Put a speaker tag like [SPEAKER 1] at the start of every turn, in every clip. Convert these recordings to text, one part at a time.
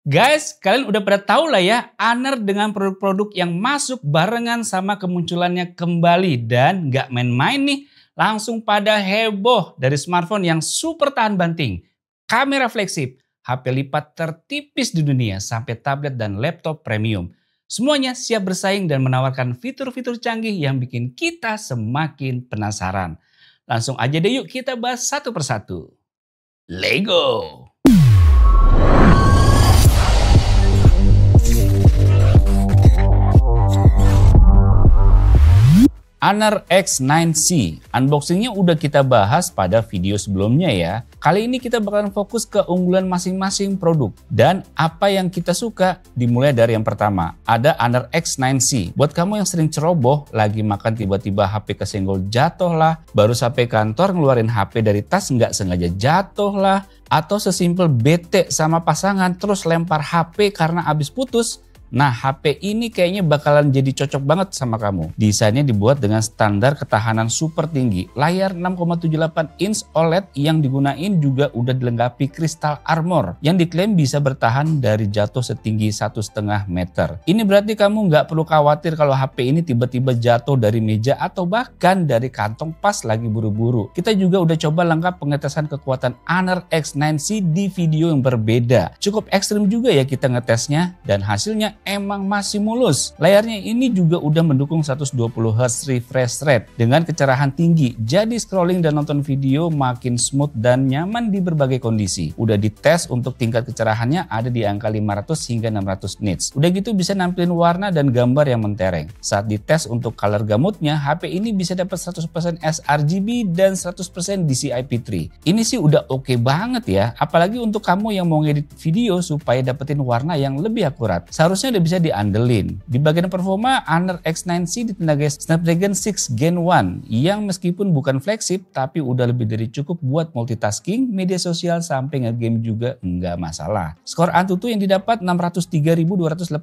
[SPEAKER 1] Guys, kalian udah pada tahu lah ya, Honor dengan produk-produk yang masuk barengan sama kemunculannya kembali. Dan gak main-main nih, langsung pada heboh dari smartphone yang super tahan banting. Kamera flagship, HP lipat tertipis di dunia, sampai tablet dan laptop premium. Semuanya siap bersaing dan menawarkan fitur-fitur canggih yang bikin kita semakin penasaran. Langsung aja deh yuk kita bahas satu persatu. Lego! Honor X9C, unboxingnya udah kita bahas pada video sebelumnya ya. Kali ini kita bakalan fokus ke unggulan masing-masing produk. Dan apa yang kita suka, dimulai dari yang pertama. Ada Honor X9C. Buat kamu yang sering ceroboh, lagi makan tiba-tiba HP kesenggol jatuh lah. Baru sampai kantor ngeluarin HP dari tas nggak sengaja jatuh lah. Atau sesimpel bete sama pasangan terus lempar HP karena abis putus. Nah, HP ini kayaknya bakalan jadi cocok banget sama kamu. Desainnya dibuat dengan standar ketahanan super tinggi. Layar 6,78 inch OLED yang digunain juga udah dilengkapi Crystal Armor yang diklaim bisa bertahan dari jatuh setinggi 1,5 meter. Ini berarti kamu nggak perlu khawatir kalau HP ini tiba-tiba jatuh dari meja atau bahkan dari kantong pas lagi buru-buru. Kita juga udah coba lengkap pengetesan kekuatan Honor X9C di video yang berbeda. Cukup ekstrim juga ya kita ngetesnya dan hasilnya emang masih mulus. Layarnya ini juga udah mendukung 120Hz refresh rate dengan kecerahan tinggi. Jadi scrolling dan nonton video makin smooth dan nyaman di berbagai kondisi. Udah dites untuk tingkat kecerahannya ada di angka 500 hingga 600 nits. Udah gitu bisa nampilin warna dan gambar yang mentereng. Saat dites untuk color gamutnya, HP ini bisa dapat 100% sRGB dan 100% DCI-P3. Ini sih udah oke banget ya. Apalagi untuk kamu yang mau ngedit video supaya dapetin warna yang lebih akurat. Seharusnya udah bisa diandelin. Di bagian performa, Honor X9C ditenagai Snapdragon 6 Gen 1 yang meskipun bukan flagship tapi udah lebih dari cukup buat multitasking, media sosial sampai nge-game juga nggak masalah. Skor Antutu yang didapat 603.288.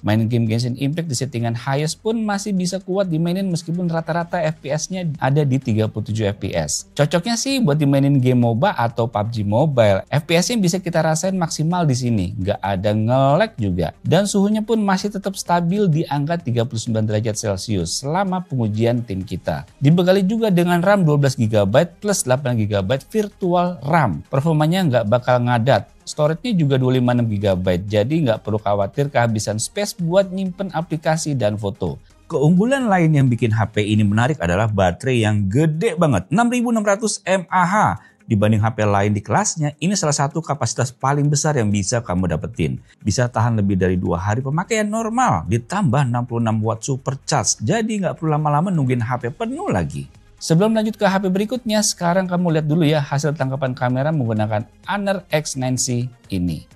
[SPEAKER 1] Main game Genshin Impact di settingan highest pun masih bisa kuat dimainin meskipun rata-rata FPS-nya ada di 37 FPS. Cocoknya sih buat dimainin game MOBA atau PUBG Mobile. FPS-nya bisa kita rasain maksimal di sini, nggak ada nge-lag juga. Dan suhunya pun masih tetap stabil di angka 39 derajat Celcius selama pengujian tim kita. Dibekali juga dengan RAM 12GB plus 8GB virtual RAM. Performanya nggak bakal ngadat. Storage-nya juga 256GB, jadi nggak perlu khawatir kehabisan space buat nyimpen aplikasi dan foto. Keunggulan lain yang bikin HP ini menarik adalah baterai yang gede banget, 6600 mAh. Dibanding HP lain di kelasnya, ini salah satu kapasitas paling besar yang bisa kamu dapetin. Bisa tahan lebih dari 2 hari pemakaian normal, ditambah 66 watt supercharge, jadi nggak perlu lama-lama nungguin HP penuh lagi. Sebelum lanjut ke HP berikutnya, sekarang kamu lihat dulu ya hasil tangkapan kamera menggunakan Honor X9C ini.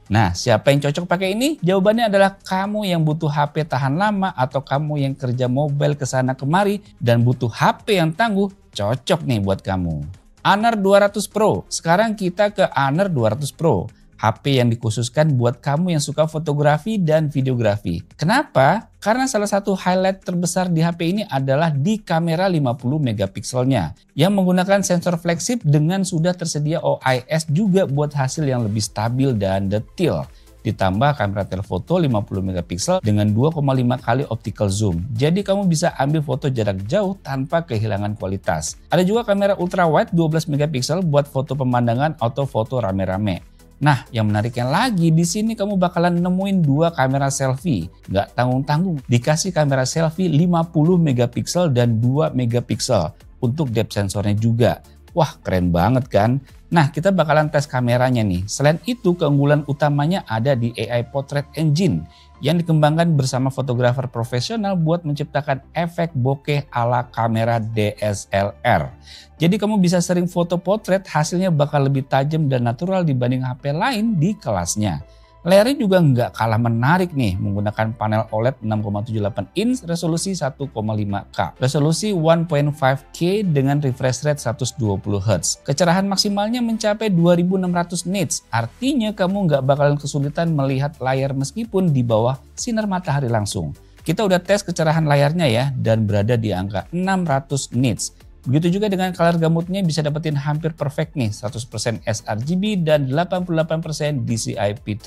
[SPEAKER 1] Nah, siapa yang cocok pakai ini? Jawabannya adalah kamu yang butuh HP tahan lama atau kamu yang kerja mobile kesana kemari dan butuh HP yang tangguh, cocok nih buat kamu. Honor 200 Pro. Sekarang kita ke Honor 200 Pro. HP yang dikhususkan buat kamu yang suka fotografi dan videografi. Kenapa? Karena salah satu highlight terbesar di HP ini adalah di kamera 50 megapikselnya yang menggunakan sensor flagship dengan sudah tersedia OIS juga buat hasil yang lebih stabil dan detail. Ditambah kamera telefoto 50 megapiksel dengan 2,5 kali optical zoom. Jadi kamu bisa ambil foto jarak jauh tanpa kehilangan kualitas. Ada juga kamera ultra wide 12 megapiksel buat foto pemandangan atau foto rame-rame. Nah, yang menariknya lagi di sini kamu bakalan nemuin 2 kamera selfie. Nggak tanggung-tanggung, dikasih kamera selfie 50 megapiksel dan 2 megapiksel untuk depth sensornya juga. Wah, keren banget kan? Nah, kita bakalan tes kameranya nih. Selain itu, keunggulan utamanya ada di AI Portrait Engine yang dikembangkan bersama fotografer profesional buat menciptakan efek bokeh ala kamera DSLR. Jadi kamu bisa sering foto potret, hasilnya bakal lebih tajam dan natural dibanding HP lain di kelasnya. Layarnya juga nggak kalah menarik nih, menggunakan panel OLED 6,78 inch resolusi 1,5K. Resolusi 1.5K dengan refresh rate 120 Hz. Kecerahan maksimalnya mencapai 2600 nits, artinya kamu nggak bakalan kesulitan melihat layar meskipun di bawah sinar matahari langsung. Kita udah tes kecerahan layarnya ya, dan berada di angka 600 nits. Begitu juga dengan color gamutnya bisa dapetin hampir perfect nih, 100% sRGB dan 88% DCI-P3.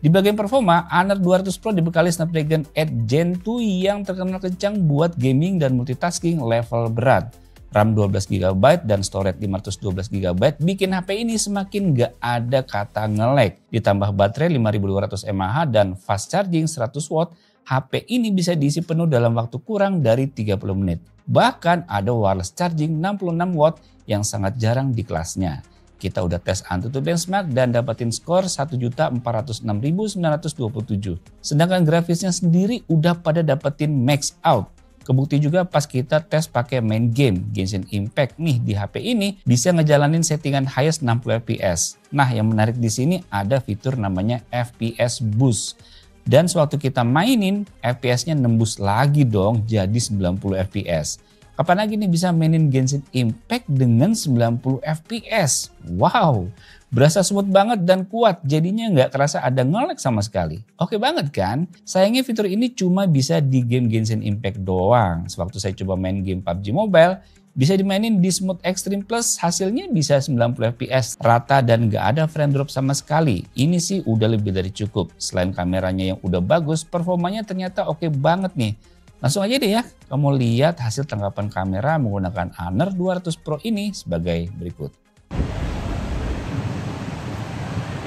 [SPEAKER 1] Di bagian performa, Honor 200 Pro dibekali Snapdragon 8 Gen 2 yang terkenal kencang buat gaming dan multitasking level berat. RAM 12GB dan storage 512GB bikin HP ini semakin gak ada kata nge-lag. Ditambah baterai 5200 mAh dan fast charging 100W, HP ini bisa diisi penuh dalam waktu kurang dari 30 menit. Bahkan ada wireless charging 66W yang sangat jarang di kelasnya. Kita udah tes AnTuTu benchmark dan dapetin skor 1.406.927. Sedangkan grafisnya sendiri udah pada dapetin max out. Kebukti juga pas kita tes pakai main game Genshin Impact nih di HP ini bisa ngejalanin settingan highest 60 fps. Nah, yang menarik di sini ada fitur namanya FPS Boost. Dan sewaktu kita mainin, FPS-nya nembus lagi dong jadi 90 fps. Kapan lagi nih bisa mainin Genshin Impact dengan 90 fps? Wow, berasa smooth banget dan kuat, jadinya nggak kerasa ada nge-lag sama sekali. Oke banget kan? Sayangnya fitur ini cuma bisa di game Genshin Impact doang. Sewaktu saya coba main game PUBG Mobile, bisa dimainin di Smooth Extreme Plus, hasilnya bisa 90 fps rata dan gak ada frame drop sama sekali. Ini sih udah lebih dari cukup. Selain kameranya yang udah bagus, performanya ternyata oke banget nih. Langsung aja deh ya, kamu lihat hasil tangkapan kamera menggunakan Honor 200 Pro ini sebagai berikut.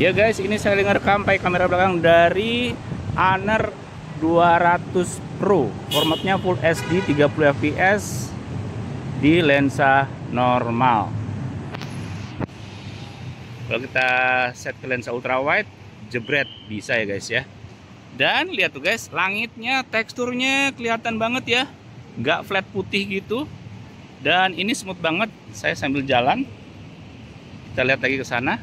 [SPEAKER 1] Ya guys, ini saya ngerekam pakai kamera belakang dari Honor 200 Pro. Formatnya Full HD 30 fps. Di lensa normal. Kalau kita set ke lensa ultra wide, jebret bisa ya guys ya. Dan lihat tuh guys, langitnya teksturnya kelihatan banget ya, nggak flat putih gitu. Dan ini smooth banget. Saya sambil jalan, kita lihat lagi ke sana,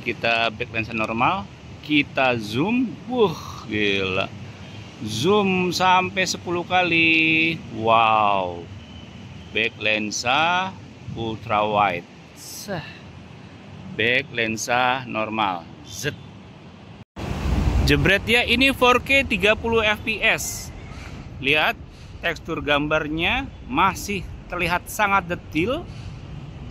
[SPEAKER 1] kita back lensa normal, kita zoom, gila. Zoom sampai 10 kali. Wow. Back lensa ultra wide. Back lensa normal. Zet. Jebret ya, ini 4K 30 fps. Lihat tekstur gambarnya masih terlihat sangat detail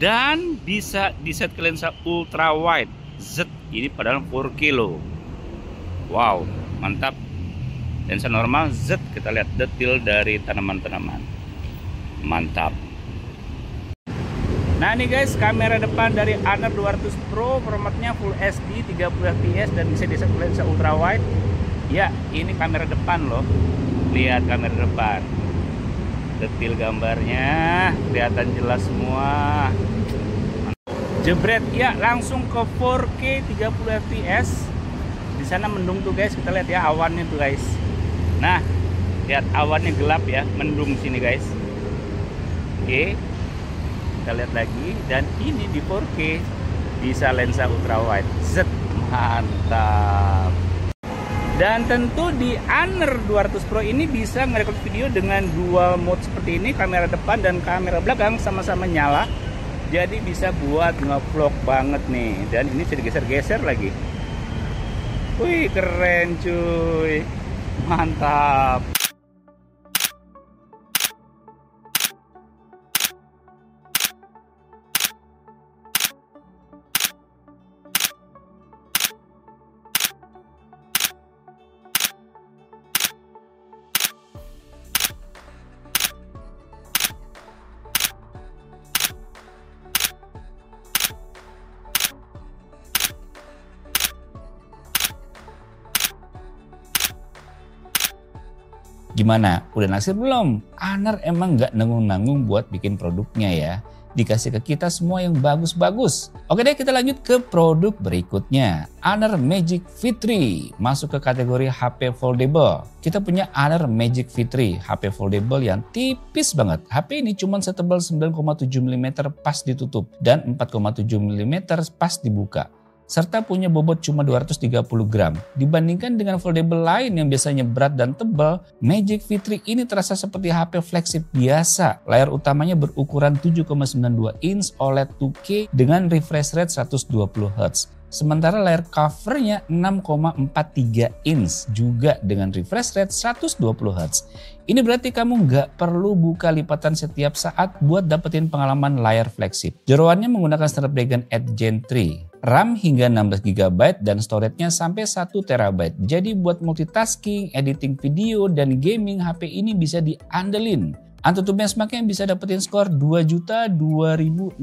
[SPEAKER 1] dan bisa diset ke lensa ultra wide. Zet. Ini padahal 4K loh. Wow, mantap. Lensa normal, Z, kita lihat detail dari tanaman-tanaman. Mantap. Nah ini guys, kamera depan dari Honor 200 Pro, formatnya Full HD 30 fps dan bisa diset lensa ultra wide. Ya, ini kamera depan loh. Lihat kamera depan. Detail gambarnya kelihatan jelas semua. Jebret ya, langsung ke 4K 30 fps. Di sana mendung tuh guys, kita lihat ya awannya tuh guys. Nah, lihat awannya gelap ya, mendung sini guys. Oke, kita lihat lagi, dan ini di 4K bisa lensa ultra wide. Zet, mantap. Dan tentu di Honor 200 Pro ini bisa ngerekord video dengan dual mode seperti ini, kamera depan dan kamera belakang sama-sama nyala. Jadi bisa buat ngevlog banget nih. Dan ini bisa digeser-geser lagi. Wih, keren cuy. Mantap. Gimana? Udah naksir belum? Honor emang nggak nanggung-nanggung buat bikin produknya ya. Dikasih ke kita semua yang bagus-bagus. Oke deh, kita lanjut ke produk berikutnya. Honor Magic V3 masuk ke kategori HP foldable. Kita punya Honor Magic V3, HP foldable yang tipis banget. HP ini cuma setebal 9,7 mm pas ditutup dan 4,7 mm pas dibuka. serta punya bobot cuma 230 gram. Dibandingkan dengan foldable lain yang biasanya berat dan tebal, Magic V3 ini terasa seperti HP flagship biasa. Layar utamanya berukuran 7,92 inch OLED 2K dengan refresh rate 120 Hz. Sementara layar covernya 6,43 inch juga dengan refresh rate 120 Hz. Ini berarti kamu nggak perlu buka lipatan setiap saat buat dapetin pengalaman layar flagship. Jeroannya menggunakan Snapdragon 8 Gen 3. RAM hingga 16 GB dan storage-nya sampai 1 TB. Jadi buat multitasking, editing video, dan gaming HP ini bisa diandelin. AnTuTu benchmark-nya bisa dapetin skor 2.2060.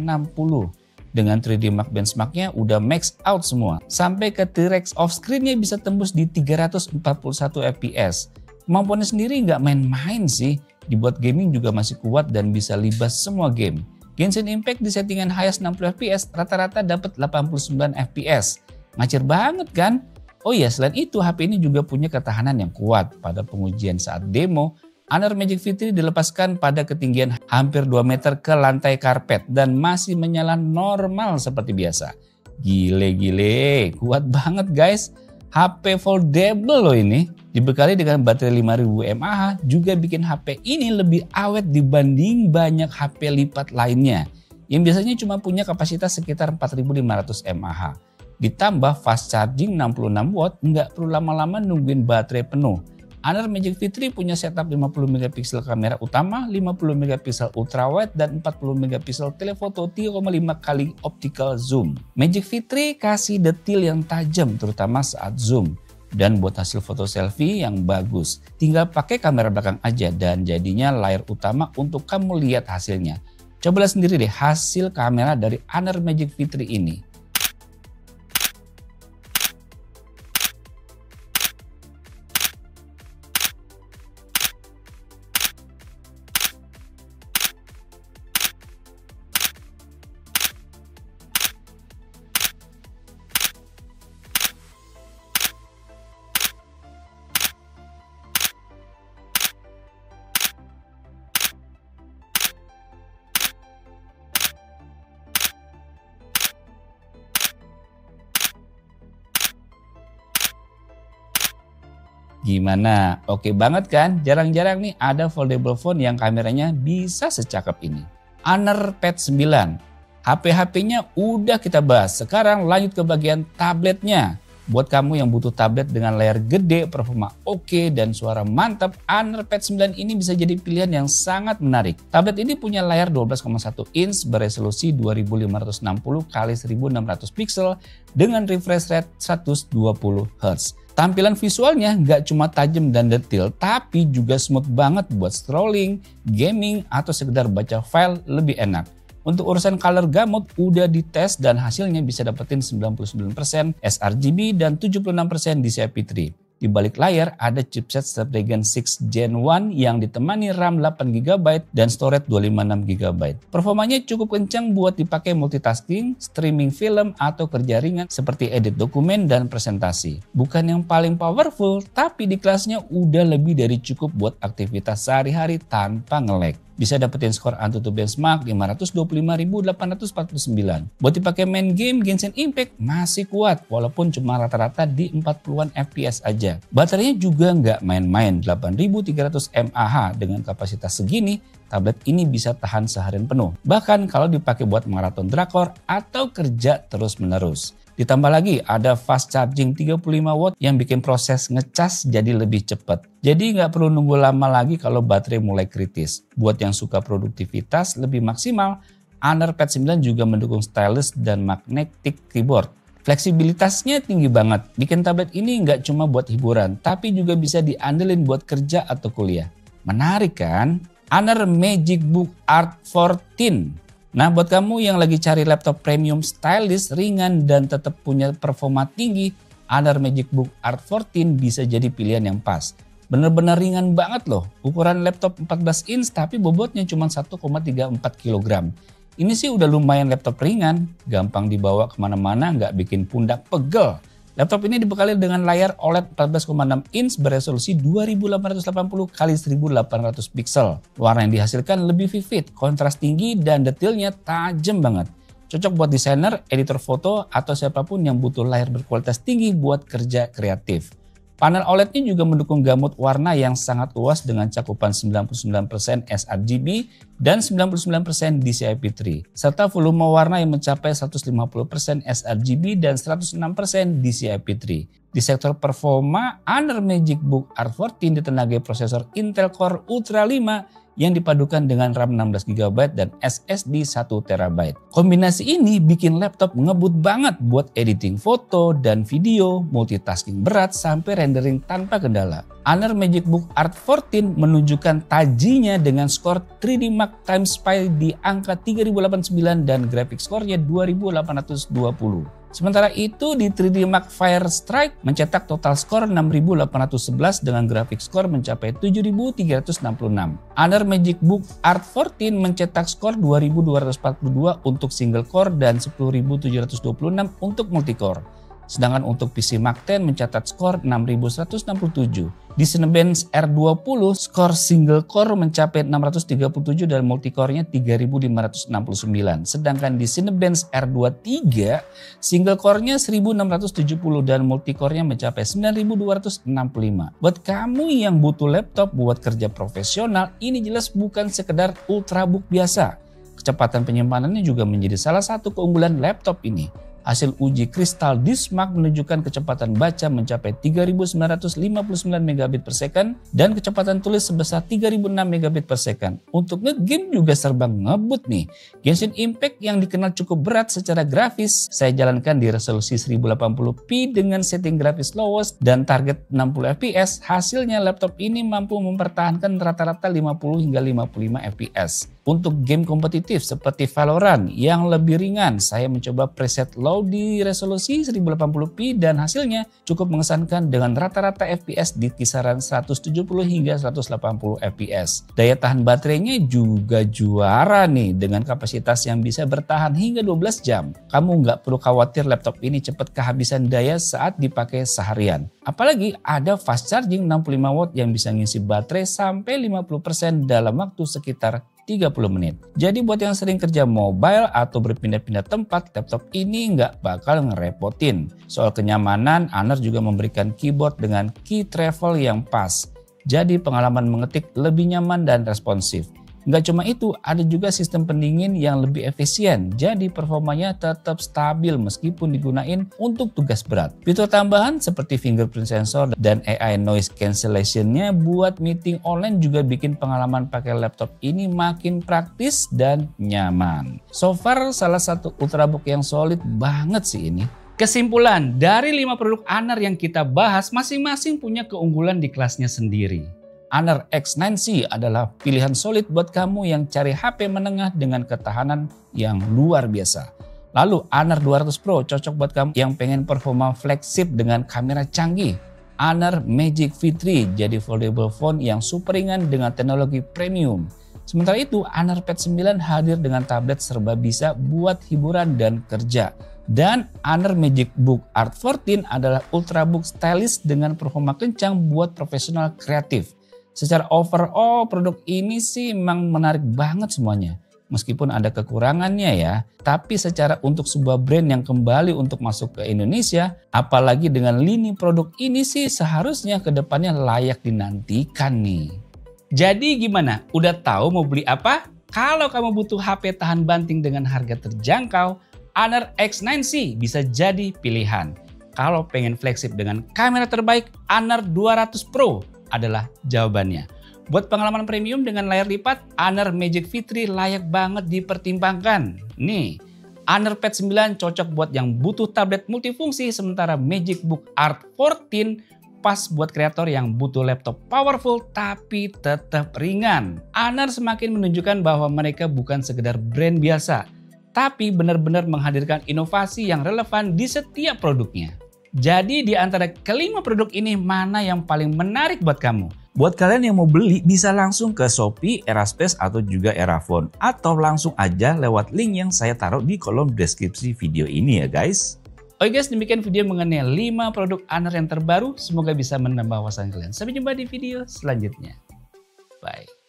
[SPEAKER 1] Dengan 3D Mark benchmark-nya udah max out semua. Sampai ke T-Rex off-screen-nya bisa tembus di 341 fps. Kemampuannya sendiri nggak main-main sih. Dibuat gaming juga masih kuat dan bisa libas semua game. Genshin Impact di settingan highest 60 fps rata-rata dapat 89 fps. Ngacir banget kan? Oh iya, selain itu HP ini juga punya ketahanan yang kuat. Pada pengujian saat demo, Honor Magic V3 dilepaskan pada ketinggian hampir 2 meter ke lantai karpet dan masih menyala normal seperti biasa. Gile, kuat banget guys. HP foldable loh ini. Dibekali dengan baterai 5000 mAh juga bikin HP ini lebih awet dibanding banyak HP lipat lainnya yang biasanya cuma punya kapasitas sekitar 4500 mAh. Ditambah fast charging 66 watt, nggak perlu lama-lama nungguin baterai penuh. Honor Magic V3 punya setup 50 MP kamera utama, 50 MP ultrawide, dan 40 MP telefoto 3,5 kali optical zoom. Magic V3 kasih detail yang tajam terutama saat zoom. Dan buat hasil foto selfie yang bagus, tinggal pakai kamera belakang aja dan jadinya layar utama untuk kamu lihat hasilnya. Cobalah sendiri deh hasil kamera dari Honor Magic V3 ini. Gimana? Oke banget kan? Jarang-jarang nih ada foldable phone yang kameranya bisa secakep ini. Honor Pad 9. HP-HP-nya udah kita bahas. Sekarang lanjut ke bagian tabletnya. Buat kamu yang butuh tablet dengan layar gede, performa oke, dan suara mantap, Honor Pad 9 ini bisa jadi pilihan yang sangat menarik. Tablet ini punya layar 12,1 inch beresolusi 2560 x 1600 pixel dengan refresh rate 120 Hz. Tampilan visualnya nggak cuma tajam dan detail, tapi juga smooth banget buat scrolling, gaming, atau sekedar baca file lebih enak. Untuk urusan color gamut udah dites dan hasilnya bisa dapetin 99% sRGB dan 76% DCI-P3. Di balik layar ada chipset Snapdragon 6 Gen 1 yang ditemani RAM 8GB dan storage 256GB. Performanya cukup kencang buat dipakai multitasking, streaming film, atau kerja ringan seperti edit dokumen dan presentasi. Bukan yang paling powerful, tapi di kelasnya udah lebih dari cukup buat aktivitas sehari-hari tanpa nge-lag. Bisa dapetin skor AnTuTu benchmark 525.849. Buat dipakai main game, Genshin Impact masih kuat walaupun cuma rata-rata di 40-an fps aja. Baterainya juga nggak main-main, 8300 mAh. Dengan kapasitas segini, tablet ini bisa tahan seharian penuh. Bahkan kalau dipakai buat maraton drakor atau kerja terus-menerus. Ditambah lagi ada fast charging 35 watt yang bikin proses ngecas jadi lebih cepat. Jadi nggak perlu nunggu lama lagi kalau baterai mulai kritis. Buat yang suka produktivitas lebih maksimal, Honor Pad 9 juga mendukung stylus dan magnetic keyboard. Fleksibilitasnya tinggi banget, bikin tablet ini nggak cuma buat hiburan, tapi juga bisa diandelin buat kerja atau kuliah. Menarik kan? Honor Magic Book Art 14. Nah, buat kamu yang lagi cari laptop premium stylish, ringan, dan tetap punya performa tinggi, Honor Magic Book Art 14 bisa jadi pilihan yang pas. Bener-bener ringan banget loh, ukuran laptop 14 inch tapi bobotnya cuma 1,34 kg. Ini sih udah lumayan laptop ringan, gampang dibawa kemana-mana, nggak bikin pundak pegel. Laptop ini dibekali dengan layar OLED 14,6 inch beresolusi 2880 x 1800 pixel. Warna yang dihasilkan lebih vivid, kontras tinggi, dan detailnya tajam banget. Cocok buat desainer, editor foto, atau siapapun yang butuh layar berkualitas tinggi buat kerja kreatif. Panel OLED-nya juga mendukung gamut warna yang sangat luas dengan cakupan 99% sRGB dan 99% DCI-P3, serta volume warna yang mencapai 150% sRGB dan 106% DCI-P3. Di sektor performa, Honor Magic Book Art 14 ditenagai prosesor Intel Core Ultra 5 yang dipadukan dengan RAM 16GB dan SSD 1TB. Kombinasi ini bikin laptop ngebut banget buat editing foto dan video, multitasking berat sampai rendering tanpa kendala. Honor Magic Book Art 14 menunjukkan tajinya dengan skor 3D Mark Times Pi di angka 3089 dan graphic score-nya 2820. Sementara itu di 3D Mark Fire Strike mencetak total skor 6811 dengan grafik skor mencapai 7366. Honor Magic Book Art 14 mencetak skor 2242 untuk single core dan 10726 untuk multicore. Sedangkan untuk PC Mark X mencatat skor 6167. Di Cinebench R20 skor single core mencapai 637 dan multicore-nya 3569. Sedangkan di Cinebench R23 single core-nya 1670 dan multicore-nya mencapai 9265. Buat kamu yang butuh laptop buat kerja profesional, ini jelas bukan sekedar ultrabook biasa. Kecepatan penyimpanannya juga menjadi salah satu keunggulan laptop ini. Hasil uji Crystal Diskmark menunjukkan kecepatan baca mencapai 3959 megabit per second dan kecepatan tulis sebesar 3006 megabit per second. Untuk ngegame juga serba ngebut nih. Genshin Impact yang dikenal cukup berat secara grafis, saya jalankan di resolusi 1080p dengan setting grafis lowest dan target 60 fps. Hasilnya laptop ini mampu mempertahankan rata-rata 50 hingga 55 fps. Untuk game kompetitif seperti Valorant yang lebih ringan, saya mencoba preset low di resolusi 1080p dan hasilnya cukup mengesankan dengan rata-rata FPS di kisaran 170 hingga 180 fps. Daya tahan baterainya juga juara nih dengan kapasitas yang bisa bertahan hingga 12 jam. Kamu nggak perlu khawatir laptop ini cepat kehabisan daya saat dipakai seharian. Apalagi ada fast charging 65 watt yang bisa ngisi baterai sampai 50% dalam waktu sekitar 30 menit. Jadi buat yang sering kerja mobile atau berpindah-pindah tempat, laptop ini nggak bakal ngerepotin. Soal kenyamanan, Honor juga memberikan keyboard dengan key travel yang pas. Jadi pengalaman mengetik lebih nyaman dan responsif. Nggak cuma itu, ada juga sistem pendingin yang lebih efisien, jadi performanya tetap stabil meskipun digunain untuk tugas berat. Fitur tambahan seperti fingerprint sensor dan AI noise cancellation-nya buat meeting online juga bikin pengalaman pakai laptop ini makin praktis dan nyaman. So far salah satu ultrabook yang solid banget sih ini. Kesimpulan, dari 5 produk Honor yang kita bahas masing-masing punya keunggulan di kelasnya sendiri. Honor X9C adalah pilihan solid buat kamu yang cari HP menengah dengan ketahanan yang luar biasa. Lalu Honor 200 Pro cocok buat kamu yang pengen performa flagship dengan kamera canggih. Honor Magic V3 jadi foldable phone yang super ringan dengan teknologi premium. Sementara itu Honor Pad 9 hadir dengan tablet serba bisa buat hiburan dan kerja. Dan Honor Magic Book Art 14 adalah ultrabook stylish dengan performa kencang buat profesional kreatif. Secara overall produk ini sih memang menarik banget semuanya. Meskipun ada kekurangannya ya, tapi secara untuk sebuah brand yang kembali untuk masuk ke Indonesia, apalagi dengan lini produk ini sih seharusnya kedepannya layak dinantikan nih. Jadi gimana? Udah tahu mau beli apa? Kalau kamu butuh HP tahan banting dengan harga terjangkau, Honor X9C bisa jadi pilihan. Kalau pengen flagship dengan kamera terbaik, Honor 200 Pro adalah jawabannya. Buat pengalaman premium dengan layar lipat, Honor Magic V3 layak banget dipertimbangkan. Nih, Honor Pad 9 cocok buat yang butuh tablet multifungsi, sementara Magic Book Art 14 pas buat kreator yang butuh laptop powerful tapi tetap ringan. Honor semakin menunjukkan bahwa mereka bukan sekedar brand biasa, tapi benar-benar menghadirkan inovasi yang relevan di setiap produknya. Jadi di antara kelima produk ini mana yang paling menarik buat kamu? Buat kalian yang mau beli bisa langsung ke Shopee, Eraspace atau juga Erafone. Atau langsung aja lewat link yang saya taruh di kolom deskripsi video ini ya guys. Oke guys, demikian video mengenai 5 produk Honor yang terbaru. Semoga bisa menambah wawasan kalian. Sampai jumpa di video selanjutnya. Bye.